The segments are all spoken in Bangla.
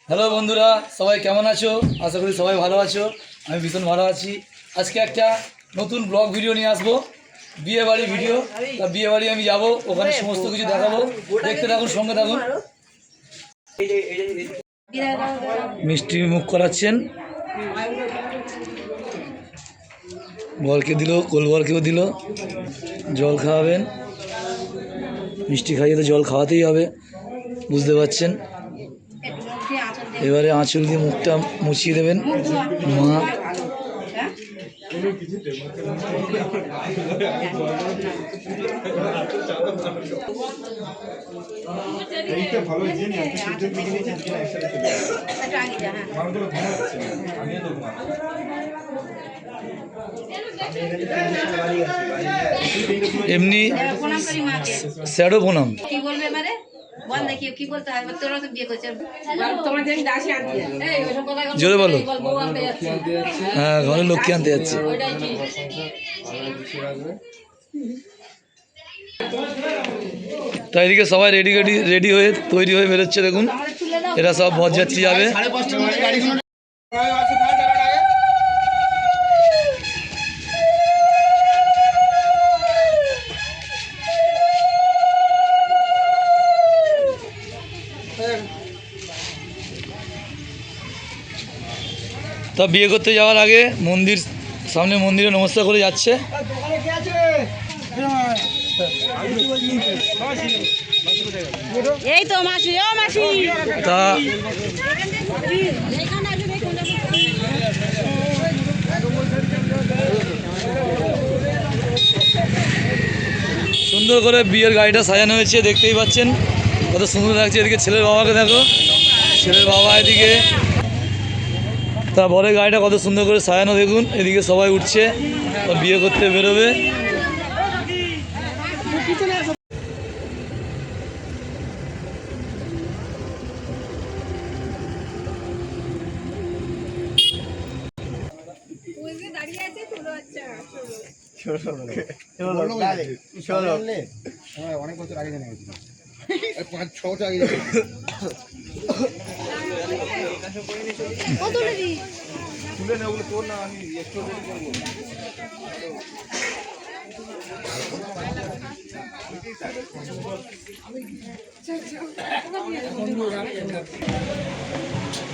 হ্যালো বন্ধুরা, সবাই কেমন আছো? আশা করি সবাই ভালো আছো। আমি ভীষণ ভালো আছি। আজকে একটা নতুন ব্লগ ভিডিও নিয়ে আসবো, বিয়ে বাড়ি ভিডিও। তা বিয়ে বাড়ি আমি যাব, ওখানে সমস্ত কিছু দেখাবো। দেখতে থাকুন, সঙ্গে থাকুন। মিষ্টি মুখ করাচ্ছেন, বরকে দিল, কোলবরকেও দিল। জল খাওয়াবেন, মিষ্টি খাইয়ে তো জল খাওয়াতেই হবে, বুঝতে পারছেন। এবারে আঁচল দিয়ে মুখটা মুছিয়ে দেবেন মা। এমনি স্যাডো প্রণাম। জোরে বলো। হ্যাঁ, ঘরে লক্ষ্মী আনতে যাচ্ছে। তাই এদিকে সবাই রেডি হয়ে তৈরি হয়ে বেরোচ্ছে। দেখুন, এরা সব বরযাত্রী যাবে। তা বিয়ে করতে যাওয়ার আগে সামনে মন্দিরে নমস্কার করে যাচ্ছে। এই তো মাসি, ও মাসি। তা সুন্দর করে বিয়ের গাড়িটা সাজানো হয়েছে, দেখতেই পাচ্ছেন কত সুন্দর লাগছে। এদিকে ছেলের বাবাকে দেখো, ছেলের বাবা এদিকে। তা বরের গাড়িটা কত সুন্দর করে সাজানো দেখুন। এদিকে সবাই উঠছে, বিয়ে করতে বেরোবে। অনেক বছর আগে জানা গেছিল, 5-6 বছর আগে। তুলে নেবো তোর না, আমি একটু করবো।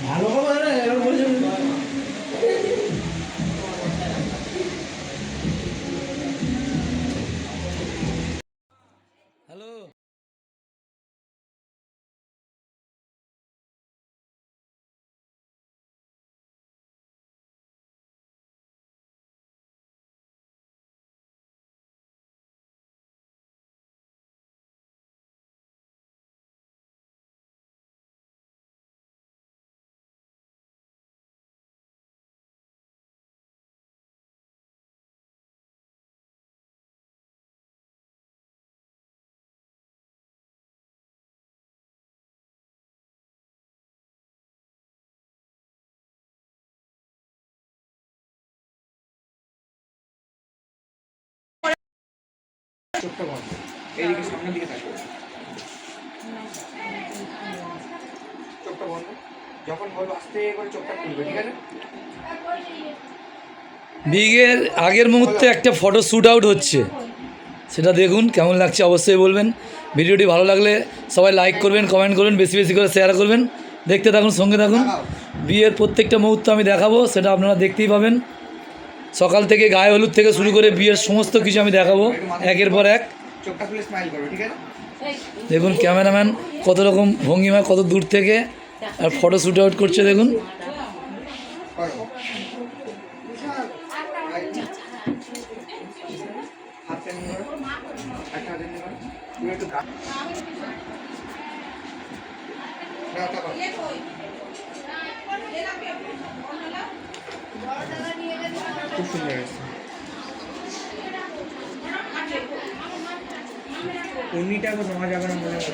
ভালো হ্যালো, চোখটা বন্ধ, এইদিকে সামনের দিকে থাকবে। চোখটা বন্ধ, যখন বলবো আস্তে করে চোখটা খুলবে, ঠিক আছে? বিয়ের আগের মুহূর্তে একটা ফটো শ্যুট আউট হচ্ছে, সেটা দেখুন কেমন লাগছে অবশ্যই বলবেন। ভিডিওটি ভালো লাগলে সবাই লাইক করবেন, কমেন্ট করবেন, বেশি বেশি করে শেয়ার করবেন। দেখতে থাকুন, সঙ্গে থাকুন। বিয়ের প্রত্যেকটা মুহূর্ত আমি দেখাবো, সেটা আপনারা দেখতেই পাবেন। সকাল থেকে গায়ে হলুদ থেকে শুরু করে বিয়ের সমস্ত কিছু আমি দেখাবো একের পর এক। চোখটা খুলে স্মাইল করবে, ঠিক আছে? দেখুন ক্যামেরাম্যান কত রকম ভঙ্গিমা, কত দূর থেকে আর ফটো শ্যুট আউট করছে দেখুন। খুব সুন্দর হয়েছে। উন্নিটা নেওয়া যাবে না মনে হচ্ছে।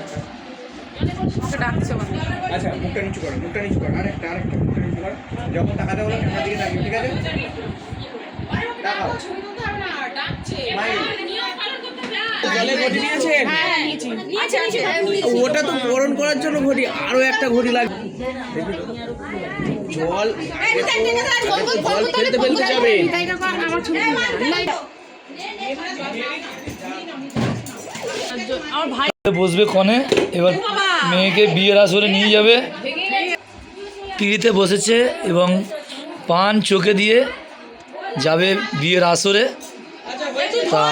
আচ্ছা, মুখটা নিচু করো, মুখটা নিচু করো। আরেকটা মুখটা নিচু করো। যখন টাকাতে বলো ক্যামেরা দিকে তাকিয়ে, ঠিক আছে? টাকাও। জলে ঘটি নিয়েছেন? ওটা তো বরণ করার জন্য ঘটি, আরো একটা ঘটি লাগবে। জল জল ফেলতে ফেলতে যাবে। বসবে কনে, এবার মেয়েকে বিয়ের আসরে নিয়ে যাবে। পিড়িতে বসেছে এবং পান চোখে দিয়ে যাবে বিয়ের আসরে। তা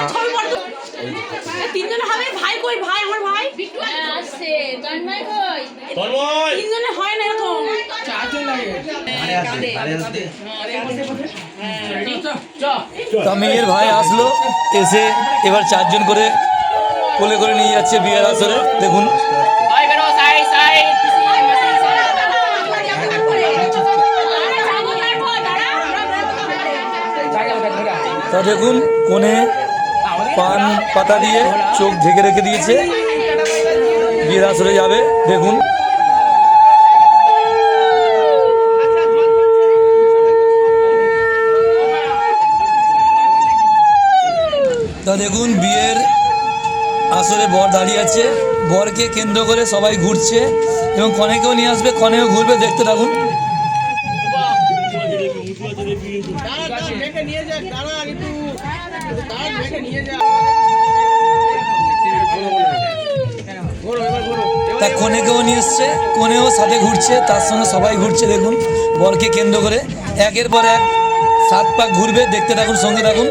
তা মেয়ের ভাই আসলো, এসে এবার 4 জন করে কোলে করে নিয়ে যাচ্ছে বিয়ের আসরে। দেখুন তা দেখুন কোণে পান পাতা দিয়ে চোখ ঢেকে রেখে দিয়েছে, বিয়ের আসরে যাবে। দেখুন তা দেখুন বিয়ের আসরে বর দাঁড়িয়ে আছে, বরকে কেন্দ্র করে সবাই ঘুরছে এবং কনেকেও নিয়ে আসবে, কনেও ঘুরবে। দেখতে থাকুন। তা কনেকেও নিয়ে এসছে, কনেও সাথে ঘুরছে, তার সঙ্গে সবাই ঘুরছে। দেখুন বরকে কেন্দ্র করে একের পর এক 7 পাক ঘুরবে। দেখতে থাকুন, সঙ্গে থাকুন।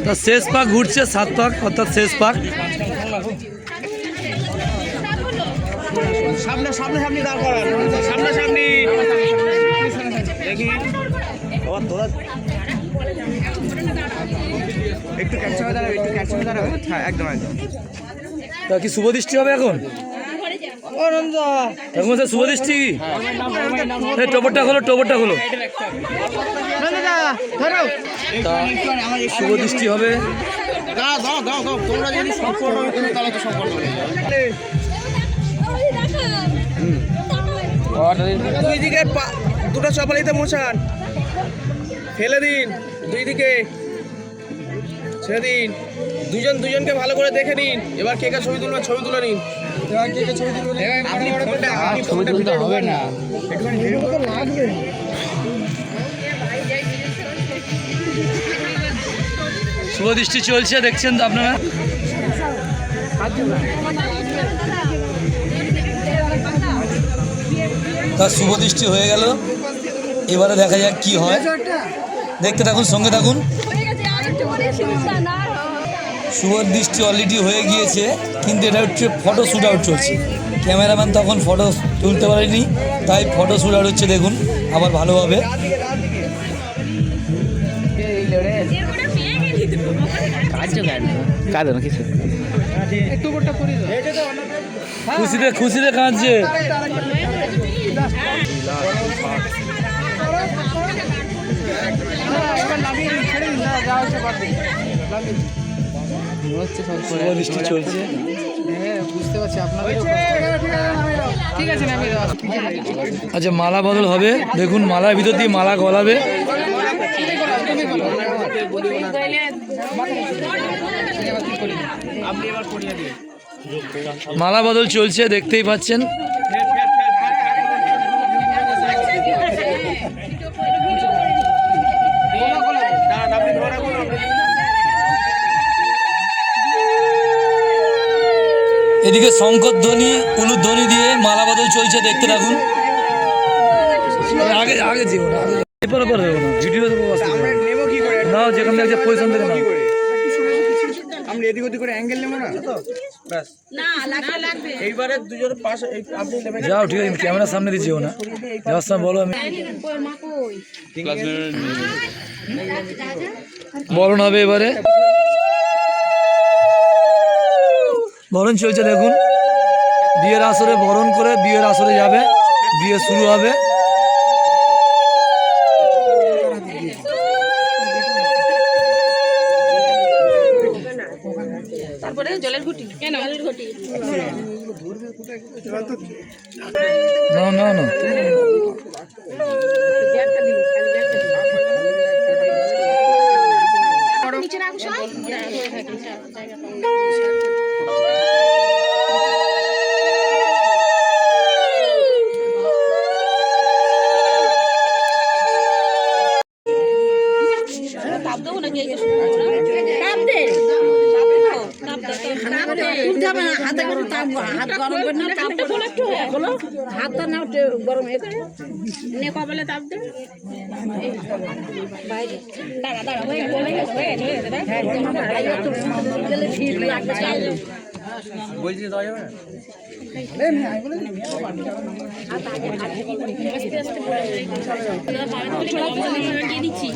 তা শেষ পাক ঘুরছে, 7 পাক অর্থাৎ শেষ পাক। সামনে সামনে সামনে দাঁড় করান, সামনে সামনে দেখি। তোরা একটু ক্যাপচার হয়ে দাঁড়াবে, একটু ক্যাপচার হয়ে দাঁড়াবে। হ্যাঁ একদম একদম। তা কি শুভদৃষ্টি হবে এখন? এখন শুভদৃষ্টি। টোপরটা খোলো, টোপরটা খোলো। তা শুভদৃষ্টি হবে। তোমরা যদি সম্পর্ক তাহলে তো সম্পর্ক দুই দিকে দুটো চপালিতে মোছান, ফেলে দিন দুই দিকে, ছেড়ে দিন। দুজনকে ভালো করে দেখে নিন। এবার কে কে ছবি তুলবেন, ছবি তুলে নিন। হবে না, শুভদৃষ্টি চলছে, দেখছেন তো আপনারা। তা শুভদৃষ্টি হয়ে গেল, এবারে দেখা যাক কি হয়। দেখতে থাকুন, সঙ্গে থাকুন। শুভদৃষ্টি অলরেডি হয়ে গিয়েছে, কিন্তু এটা হচ্ছে ফটো শ্যুট আউট চলছে। ক্যামেরাম্যান তখন ফটো তুলতে পারেনি, তাই ফটো শ্যুট আউট হচ্ছে। দেখুন আবার ভালোভাবে। খুশিতে খুশিতে কাঁদছে। বৃষ্টি চলছে, বুঝতে পারছি আপনাদের। আচ্ছা মালা বদল হবে। দেখুন মালার ভিতর দিয়ে মালা গলাবে। মালা বদল চলছে, দেখতেই পাচ্ছেন। এদিকে শঙ্করধ্বনি, উলুধ্বনি দিয়ে মালা বদল চলছে, দেখতে থাকুন। আগে আগে যেও না, এরপরে পরে দেবো না, ভিডিও দেবো না, যেখান থেকে পজিশন থেকে না। আমরা এদিক ওদিক করে অ্যাঙ্গেল নেবো না তো, ব্যাস। এইবারে দুজনের পাশে আপনি নেবেন। যাও, ঠিক আছে, ক্যামেরার সামনে দিয়ে যেও না, যাওয়ার সময় বলো। আমি বরণ হবে এবারে। বরণ চলছে দেখুন, বিয়ের আসরে বরণ করে বিয়ের আসরে যাবে, বিয়ে শুরু হবে। তারপরে জলের ঘুটি কেন জলের ঘুটি না না না, নিচে রাখো সব তাপ দেবো নাকি তাপ দে হাতে করে তাপ হাত গরম করে না তাপটা খোলো একটু খোলো হাতটা নাও গরম হয়ে নে কপালে তাপ দে বাইরে দাঁড়া দাঁড়া হয়ে বলছি দেওয়া যাবে না? দিচ্ছি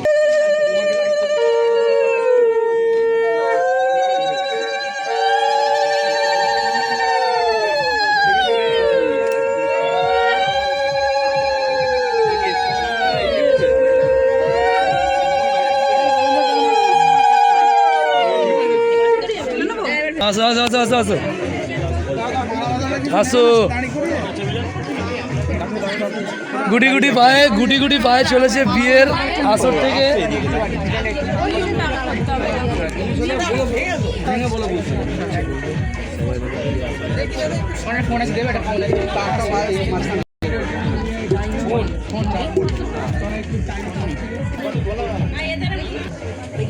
আসো আসো আসো আসো আসো আসো, গুটি গুটি পায়ে চলেছে বিয়ের আসর থেকে।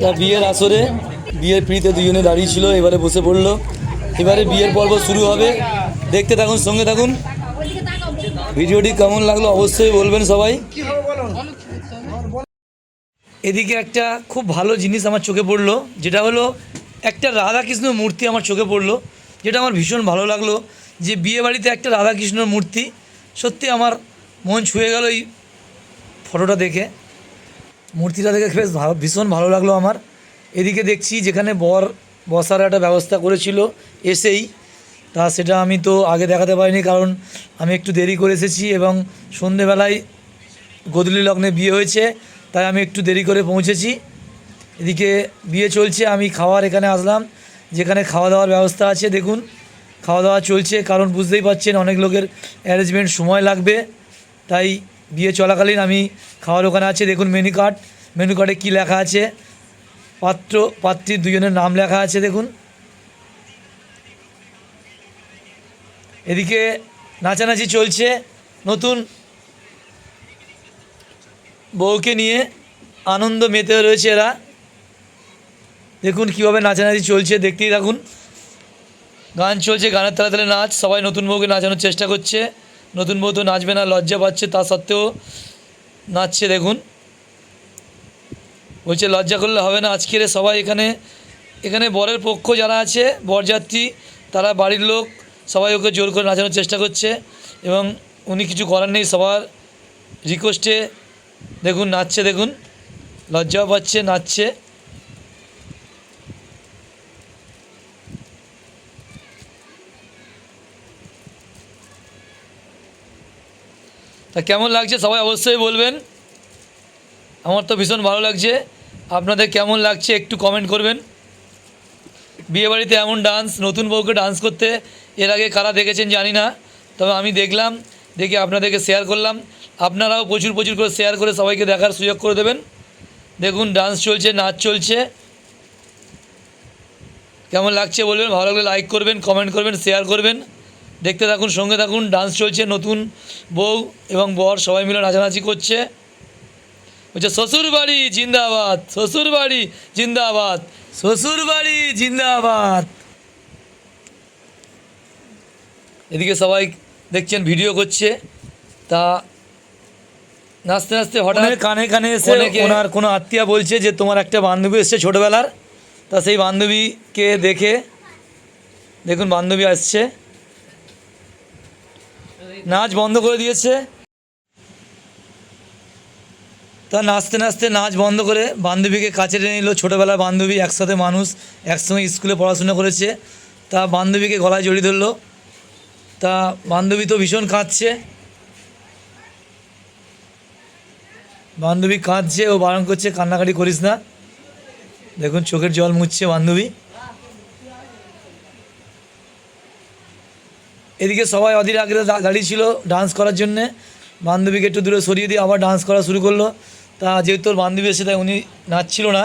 তা বিয়ের আসরে বিয়ের পিড়িতে দুজনে দাঁড়িয়ে ছিল, এবারে বসে পড়লো। এবারে বিয়ের পর্ব শুরু হবে, দেখতে থাকুন, সঙ্গে থাকুন। ভিডিওটি কেমন লাগলো অবশ্যই বলবেন সবাই। এদিকে একটা খুব ভালো জিনিস আমার চোখে পড়লো, যেটা হলো একটা রাধাকৃষ্ণ মূর্তি আমার চোখে পড়লো, যেটা আমার ভীষণ ভালো লাগলো। যে বিয়ে বাড়িতে একটা রাধাকৃষ্ণর মূর্তি, সত্যি আমার মন ছুঁয়ে গেল এই ফটোটা দেখে। মূর্তিটা দেখে বেশ ভীষণ ভালো লাগলো আমার। এদিকে দেখছি যেখানে বর বসার একটা ব্যবস্থা করেছিল এসেই, তা সেটা আমি তো আগে দেখাতে পারিনি, কারণ আমি একটু দেরি করে এসেছি এবং সন্ধেবেলায় গোধূলি লগ্নে বিয়ে হয়েছে, তাই আমি একটু দেরি করে পৌঁছেছি। এদিকে বিয়ে চলছে, আমি খাওয়ার এখানে আসলাম, যেখানে খাওয়া দাওয়ার ব্যবস্থা আছে। দেখুন খাওয়া দাওয়া চলছে, কারণ বুঝতেই পারছেন অনেক লোকের অ্যারেঞ্জমেন্ট সময় লাগবে, তাই বিয়ে চলাকালীন আমি খাওয়ার ওখানে আছে। দেখুন মেনু কার্ডে কী লেখা আছে, পাত্র পাত্রীর দুজনের নাম লেখা আছে দেখুন। এদিকে নাচানাচি চলছে, নতুন বউকে নিয়ে আনন্দ মেতে রয়েছে এরা। দেখুন কীভাবে নাচানাচি চলছে, দেখতেই থাকুন। গান চলছে, গানের তালে তালে নাচ, সবাই নতুন বউকে নাচানোর চেষ্টা করছে। নতুন বউ তো নাচবে না, লজ্জা পাচ্ছে, তা সত্ত্বেও নাচছে। দেখুন বলছে লজ্জা করলে হবে না, আজকের সবাই এখানে বরের পক্ষ যারা আছে বরযাত্রী, তারা বাড়ির লোক সবাই ওকে জোর করে নাচানোর চেষ্টা করছে, এবং উনি কিছু করার নেই, সবার রিকোয়েস্টে দেখুন নাচছে। দেখুন লজ্জাও পাচ্ছে, নাচছে। তা কেমন লাগছে সবাই অবশ্যই বলবেন। আমার তো ভীষণ ভালো লাগছে, আপনাদের কেমন লাগছে একটু কমেন্ট করবেন। বিয়েবাড়িতে এমন ডান্স, নতুন বউকে ডান্স করতে এর আগে কারা দেখেছেন জানি না, তবে আমি দেখলাম, দেখে আপনাদেরকে শেয়ার করলাম। আপনারাও প্রচুর করে শেয়ার করে সবাইকে দেখার সুযোগ করে দেবেন। দেখুন ডান্স চলছে, নাচ চলছে, কেমন লাগছে বলবেন। ভালো লাগলে লাইক করবেন, কমেন্ট করবেন, শেয়ার করবেন। দেখতে থাকুন, সঙ্গে থাকুন। ডান্স চলছে, নতুন বউ এবং বর সবাই মিলে নাচানাচি করছে। বলছে শ্বশুর বাড়ি জিন্দাবাদ, শ্বশুর বাড়ি জিন্দাবাদ, শ্বশুর বাড়ি জিন্দাবাদ। এদিকে সবাই দেখছেন ভিডিও করছে, তা নাচতে নাচতে হঠাৎ কানে এসে ওনার কোনো আত্মীয়া বলছে যে তোমার একটা বান্ধবী এসছে ছোটোবেলার, তা সেই বান্ধবীকে দেখে দেখুন বান্ধবী আসছে, নাচ বন্ধ করে দিয়েছে। তা নাচতে নাচতে নাচ বন্ধ করে বান্ধবীকে কাছে টেনে নিল। ছোটোবেলার বান্ধবী, একসাথে মানুষ একসঙ্গে স্কুলে পড়াশোনা করেছে, তা বান্ধবীকে গলায় জড়িয়ে ধরলো। তা বান্ধবী তো ভীষণ কাঁদছে, বান্ধবী কাঁদছে, ও বারণ করছে কান্নাকাটি করিস না। দেখুন চোখের জল মুছছে বান্ধবী। এদিকে সবাই অধীর আগ্রহে দাঁড়িয়ে ছিল ডান্স করার জন্যে, বান্ধবীকে একটু দূরে সরিয়ে দিয়ে আবার ডান্স করা শুরু করলো। তা যেহেতু ওর বান্ধবী এসে তাই উনি নাচছিল না,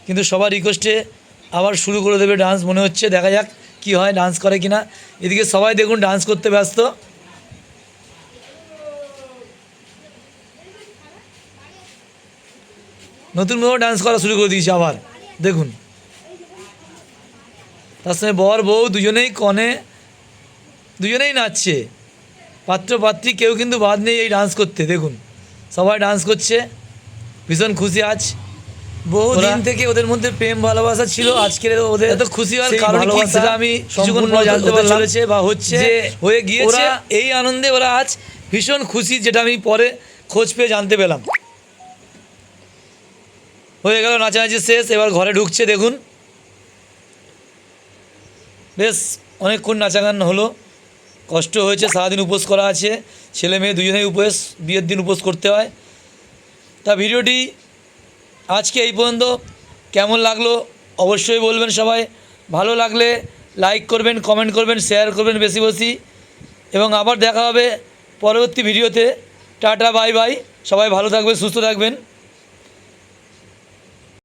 কিন্তু সবার রিকোয়েস্টে আবার শুরু করে দেবে ডান্স মনে হচ্ছে। দেখা যাক কি হয়, ডান্স করে কিনা। এদিকে সবাই দেখুন ডান্স করতে ব্যস্ত। নতুনভাবে ডান্স করা শুরু করে দিয়েছে আবার দেখুন। তার সঙ্গে বর বউ দুজনেই কনে দুজনেই নাচছে, পাত্র পাত্রী কেউ কিন্তু বাদ নেই এই ডান্স করতে। দেখুন সবাই ডান্স করছে, ভীষণ খুশি আজ। বহু দিন থেকে ওদের মধ্যে প্রেম ভালোবাসা ছিল, আজকের ওদের এত খুশি হওয়ার কারণ কি সেটা আমি কিছুক্ষণ পর জানতে পারলাম বা হচ্ছে হয়ে গিয়েছে। এই আনন্দে ওরা আজ ভীষণ খুশি, যেটা আমি পরে খোঁজ পেয়ে জানতে পেলাম। হয়ে গেল নাচানাচি শেষ, এবার ঘরে ঢুকছে। দেখুন বেশ অনেকক্ষণ নাচা গান হলো, কষ্ট হয়েছে, সারাদিন উপোস করা আছে, ছেলে মেয়ে দুজনেই উপোস, বিয়ের দিন উপোস করতে হয়। তা ভিডিওটি আজকে এই পর্যন্ত। কেমন লাগলো অবশ্যই বলবেন সবাই। ভালো লাগলে লাইক করবেন, কমেন্ট করবেন, শেয়ার করবেন বেশি বেশি, এবং আবার দেখা হবে পরবর্তী ভিডিওতে। টাটা বাই বাই, সবাই ভালো থাকবেন, সুস্থ থাকবেন।